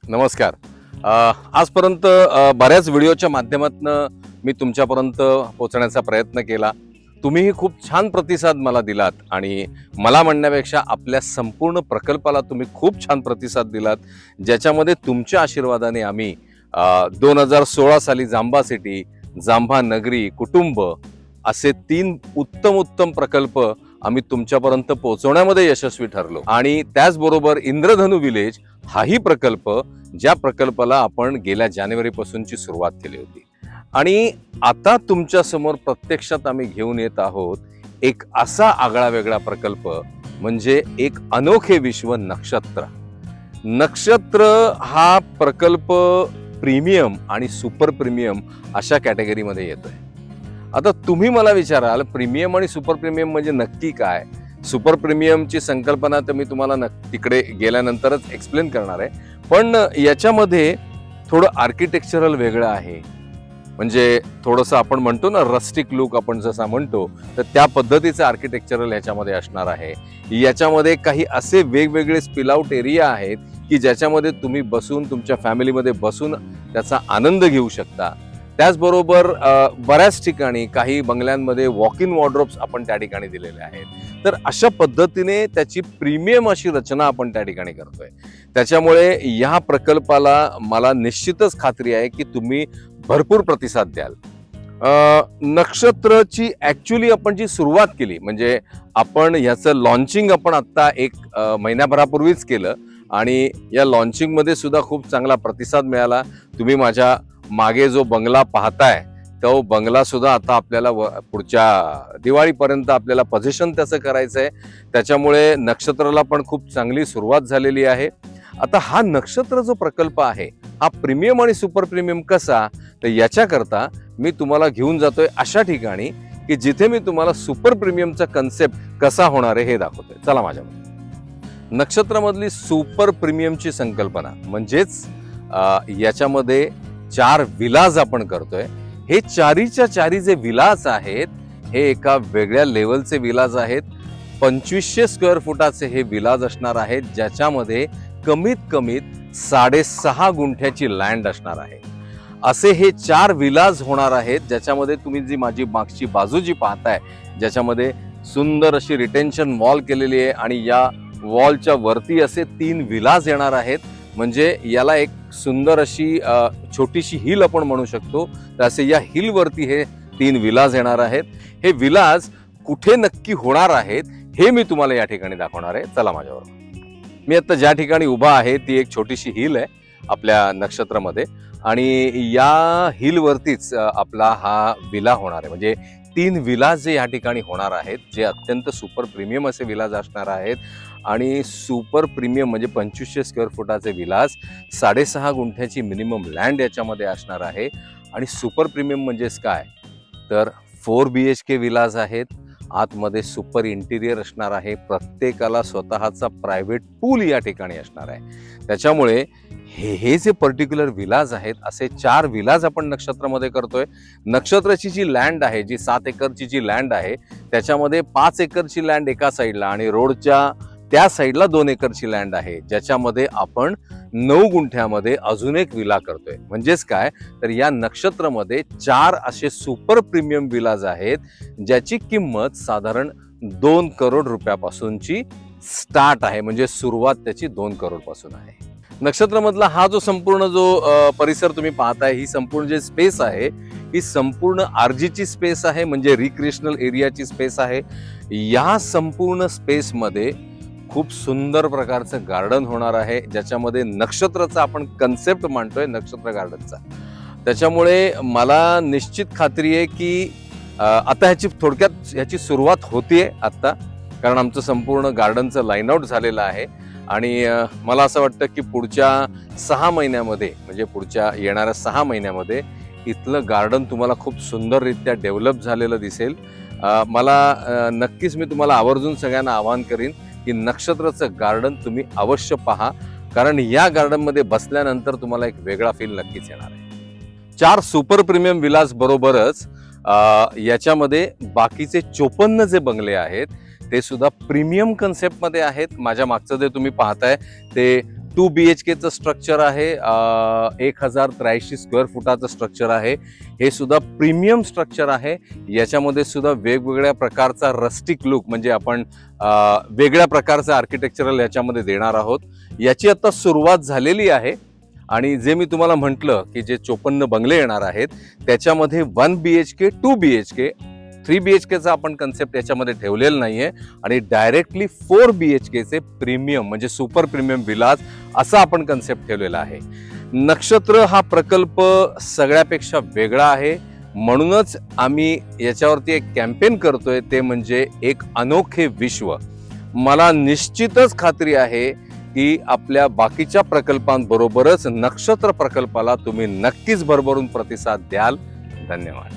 नमस्कार. आजपर्यंत बऱ्याच व्हिडिओच्या माध्यमातून मी तुमच्यापर्यंत पोहोचण्याचा प्रयत्न केला. तुम्हीही खूप छान प्रतिसाद मला दिलात आणि मला म्हणण्यापेक्षा आपल्या संपूर्ण प्रकल्पाला तुम्ही खूप छान प्रतिसाद दिलात, ज्याच्यामध्ये तुमच्या आशीर्वादाने आम्ही 2016 साली जांभा सिटी, जांभा नगरी, कुटुंब असे 3 उत्तम प्रकल्प आम्ही तुमच्यापर्यंत पोहोचवण्यामध्ये यशस्वी ठरलो. आणि त्याचबरोबर इंद्रधनु विलेज हाही प्रकल्प, ज्या प्रकल्पाला आपण गेल्या जानेवारीपासूनची सुरुवात केली होती आणि आता तुमच्या समोर प्रत्यक्षात आम्ही घेऊन येत आहोत एक असा आगळा वेगळा प्रकल्प, म्हणजे एक अनोखे विश्व नक्षत्र. नक्षत्र हा प्रकल्प प्रीमियम आणि सुपर प्रीमियम अशा कॅटेगरीमध्ये येतोय. आता तुम्ही मला विचाराल प्रीमियम आणि सुपर प्रीमियम म्हणजे नक्की काय? सुपर प्रीमियमची संकल्पना तर मी तुम्हाला तिकडे गेल्यानंतरच एक्सप्लेन करणार आहे, पण याच्यामध्ये थोडं आर्किटेक्चरल वेगळं आहे. म्हणजे थोडंसं आपण म्हणतो ना रस्टिक लुक, आपण जसा म्हणतो तर त्या पद्धतीचं आर्किटेक्चरल ह्याच्यामध्ये असणार आहे. याच्यामध्ये काही असे वेगवेगळे स्पिल आउट एरिया आहेत की ज्याच्यामध्ये तुम्ही बसून तुमच्या फॅमिलीमध्ये बसून त्याचा आनंद घेऊ शकता. त्याचबरोबर बऱ्याच ठिकाणी काही बंगल्यांमध्ये वॉक इन वॉर्डरोब्स आपण त्या ठिकाणी दिलेले आहेत. तर अशा पद्धतीने त्याची प्रीमियम अशी रचना आपण त्या ठिकाणी करतोय. त्याच्यामुळे या प्रकल्पाला मला निश्चितच खात्री आहे की तुम्ही भरपूर प्रतिसाद द्याल. नक्षत्रची ऍक्च्युली आपण जी सुरुवात केली, म्हणजे आपण याचं लॉन्चिंग आपण आता 1 महिन्याभरापूर्वीच केलं आणि या लॉन्चिंग मध्ये सुद्धा खूप चांगला प्रतिसाद मिळाला. तुम्ही माझ्या मागे जो बंगला पाहताय तो बंगला सुद्धा आता आपल्याला पुढच्या दिवाळीपर्यंत आपल्याला पोझिशन त्याचं करायचं आहे. त्याच्यामुळे नक्षत्राला पण खूप चांगली सुरुवात झालेली आहे. आता हा नक्षत्र जो प्रकल्प आहे हा प्रीमियम आणि सुपर प्रीमियम कसा, तर याच्याकरता मी तुम्हाला घेऊन जातोय अशा ठिकाणी की जिथे मी तुम्हाला सुपर प्रीमियमचा कन्सेप्ट कसा होणार आहे हे दाखवतोय. चला माझ्यामध्ये. नक्षत्रामधली सुपर प्रीमियमची संकल्पना म्हणजेच याच्यामध्ये 4 विलाज आपण करतोय. हे चारीच्या चारी जे विलाज आहेत हे एका वेगळ्या लेवलचे विलाज आहेत. 2500 स्क्वेअर फुटाचे हे विलाज असणार आहेत, ज्याच्यामध्ये कमीत कमीत 6.5 गुंठ्याची लँड असणार आहे. असे हे 4 विलाज होणार आहेत, ज्याच्यामध्ये तुम्ही जी माझी मागची बाजू जी पाहताय ज्याच्यामध्ये सुंदर अशी रिटेन्शन वॉल केलेली आहे आणि या वॉलच्या वरती असे 3 विलाज येणार आहेत. म्हणजे याला एक सुंदर अशी छोटीशी हिल आपण म्हणू शकतो. तर असे या हिल वरती हे 3 विलाज येणार आहेत. हे विलाज कुठे नक्की होणार आहेत हे मी तुम्हाला या ठिकाणी दाखवणार आहे. चला माझ्याबरोबर. मी आता ज्या ठिकाणी उभा आहे ती एक छोटीशी हिल आहे आपल्या नक्षत्रामध्ये आणि या हिल वरतीच आपला हा विला होणार आहे. म्हणजे 3 विलाज जे या ठिकाणी होणार आहेत, जे अत्यंत सुपर प्रीमियम असे विलाज असणार आहेत. आणि सुपर प्रीमियम म्हणजे 2500 स्क्वेअर फुटाचे विलाज, 6.5 गुंठ्याची मिनिमम लँड याच्यामध्ये असणार आहे. आणि सुपर प्रीमियम म्हणजेच काय, तर 4 BHK विलाज आहेत. आतमध्ये सुपर इंटिरियर असणार आहे. प्रत्येकाला स्वतःचा प्रायव्हेट पूल या ठिकाणी असणार आहे. त्याच्यामुळे हे जे पर्टिक्युलर विलाज आहेत असे 4 विलाज आपण नक्षत्रामध्ये करतोय. नक्षत्राची जी लँड आहे, जी 7 एकरची जी लँड आहे, त्याच्यामध्ये 5 एकरची लँड एका साईडला आणि रोडच्या त्या साईडला 2 एकरची लँड आहे, ज्याच्यामध्ये आपण 9 गुंठ्यामध्ये अजून एक विला करतोय. म्हणजेच काय, तर या नक्षत्रामध्ये 4 असे सुपर प्रीमियम विलाज आहेत, ज्याची किंमत साधारण 2 करोड रुपयापासूनची स्टार्ट आहे. म्हणजे सुरुवात त्याची 2 करोड पासून आहे. नक्षत्रामधला हा जो संपूर्ण जो परिसर तुम्ही पाहताय, ही संपूर्ण जे स्पेस आहे ही संपूर्ण RGची स्पेस आहे, म्हणजे रिक्रिएशनल एरियाची स्पेस आहे. या संपूर्ण स्पेस मध्ये खूप सुंदर प्रकारचं गार्डन होणार आहे, ज्याच्यामध्ये नक्षत्राचा आपण कन्सेप्ट मांडतोय, नक्षत्र गार्डनचा. त्याच्यामुळे मला निश्चित खात्री आहे की आता ह्याची थोडक्यात ह्याची सुरुवात होतीये आत्ता, कारण आमचं संपूर्ण गार्डनचं लाईन आउट झालेलं आहे. आणि मला असं वाटतं की पुढच्या 6 महिन्यामध्ये, म्हणजे पुढच्या येणाऱ्या 6 महिन्यामध्ये इथलं गार्डन तुम्हाला खूप सुंदररित्या डेव्हलप झालेलं दिसेल. मला नक्कीच मी तुम्हाला आवर्जून सगळ्यांना आवाहन करीन की नक्षत्राचं गार्डन तुम्ही अवश्य पहा, कारण या गार्डनमध्ये बसल्यानंतर तुम्हाला एक वेगळा फील नक्कीच येणार आहे. 4 सुपर प्रीमियम विलाज बरोबरच याच्यामध्ये बाकीचे 54 जे बंगले आहेत ते सुद्धा प्रीमियम कन्सेप्ट मध्ये आहेत. माझ्या मागचं जे तुम्ही पाहताय ते 2 BHKचं स्ट्रक्चर आहे, 1083 स्क्वेअर फुटाचं स्ट्रक्चर आहे. हे सुद्धा प्रीमियम स्ट्रक्चर आहे. याच्यामध्ये सुद्धा वेगवेगळ्या प्रकारचा रस्टिक लुक, म्हणजे आपण वेगळ्या प्रकारचं आर्किटेक्चरल याच्यामध्ये देणार आहोत. याची आता सुरुवात झालेली आहे आणि जे मी तुम्हाला म्हटलं की जे 54 बंगले येणार आहेत त्याच्यामध्ये 1 BHK, 2 BHK, 3 BHKचा आपण कन्सेप्ट याच्यामध्ये ठेवलेला नाहीये आणि डायरेक्टली 4 BHKचे प्रीमियम म्हणजे सुपर प्रीमियम विलाज असा आपण कन्सेप्ट ठेवलेला आहे. नक्षत्र हा प्रकल्प सगळ्यापेक्षा वेगळा आहे, म्हणूनच आम्ही याच्यावरती एक कॅम्पेन करतोय, ते म्हणजे एक अनोखे विश्व. मला निश्चितच खात्री आहे की आपल्या बाकीच्या प्रकल्पांबरोबरच नक्षत्र प्रकल्पाला तुम्ही नक्कीच भरभरून प्रतिसाद द्याल. धन्यवाद.